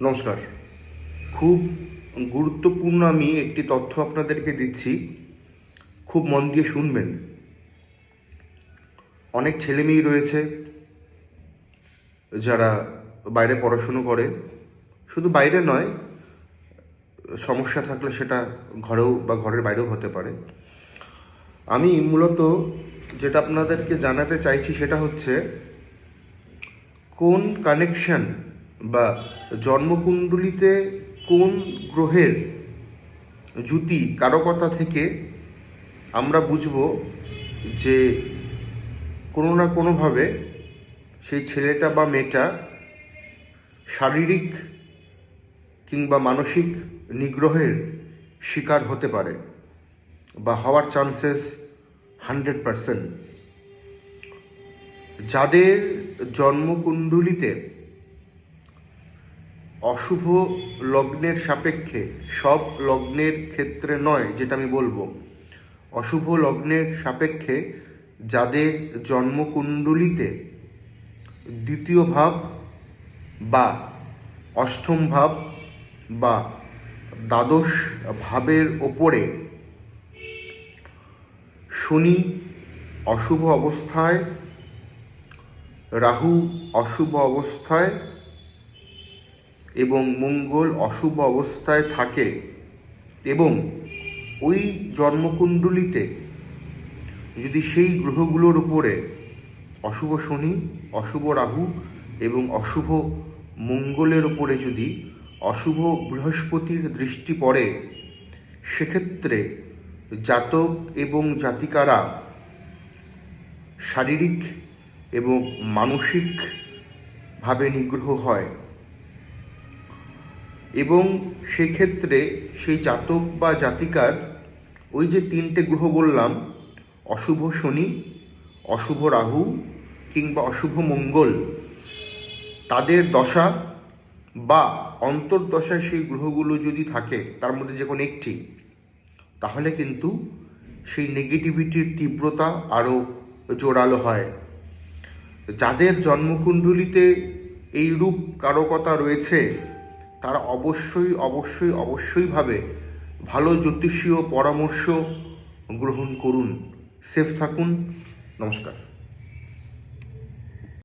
নমস্কার। খুব গুরুত্বপূর্ণ আমি একটি তথ্য আপনাদেরকে দিচ্ছি, খুব মন দিয়ে শুনবেন। অনেক ছেলেমেয়ে রয়েছে যারা বাইরে পড়াশুনো করে, শুধু বাইরে নয়, সমস্যা থাকলে সেটা ঘরেও বা ঘরের বাইরেও হতে পারে। আমি মূলত যেটা আপনাদেরকে জানাতে চাইছি সেটা হচ্ছে, কোন কানেকশন বা জন্মকুণ্ডলিতে কোন গ্রহের জ্যোতি কারকতা থেকে আমরা বুঝব যে কোনো না কোনোভাবে সেই ছেলেটা বা মেয়েটা শারীরিক কিংবা মানসিক নিগ্রহের শিকার হতে পারে বা হওয়ার চান্সেস 100%। যাদের জন্মকুণ্ডলিতে অশুভ লগ্নের সাপেক্ষে, সব লগ্নের ক্ষেত্রে নয় যেটা আমি বলবো, অশুভ লগ্নের সাপেক্ষে যাদের জন্মকুণ্ডলিতে দ্বিতীয় ভাব বা অষ্টম ভাব বা দ্বাদশ ভাবের ওপরে শনি অশুভ অবস্থায়, রাহু অশুভ অবস্থায় এবং মঙ্গল অশুভ অবস্থায় থাকে, এবং ওই জন্মকুণ্ডলিতে যদি সেই গ্রহগুলোর উপরে অশুভ শনি, অশুভ রাহু এবং অশুভ মঙ্গলের উপরে যদি অশুভ বৃহস্পতির দৃষ্টি পড়ে, সেক্ষেত্রে জাতক এবং জাতিকারা শারীরিক এবং মানসিকভাবে নিগ্রহ হয়, এবং সেক্ষেত্রে সেই জাতক বা জাতিকার ওই যে তিনটে গ্রহ বললাম, অশুভ শনি, অশুভ রাহু কিংবা অশুভ মঙ্গল, তাদের দশা বা অন্তর্দশায় সেই গ্রহগুলো যদি থাকে, তার মধ্যে যে কোনো একটি, তাহলে কিন্তু সেই নেগেটিভিটির তীব্রতা আরও জোরালো হয়। যাদের জন্মকুণ্ডলিতে এই রূপ কারকতা রয়েছে, তারা অবশ্যইভাবে ভালো জ্যোতিষীয় পরামর্শ গ্রহণ করুন। সেফ থাকুন। নমস্কার।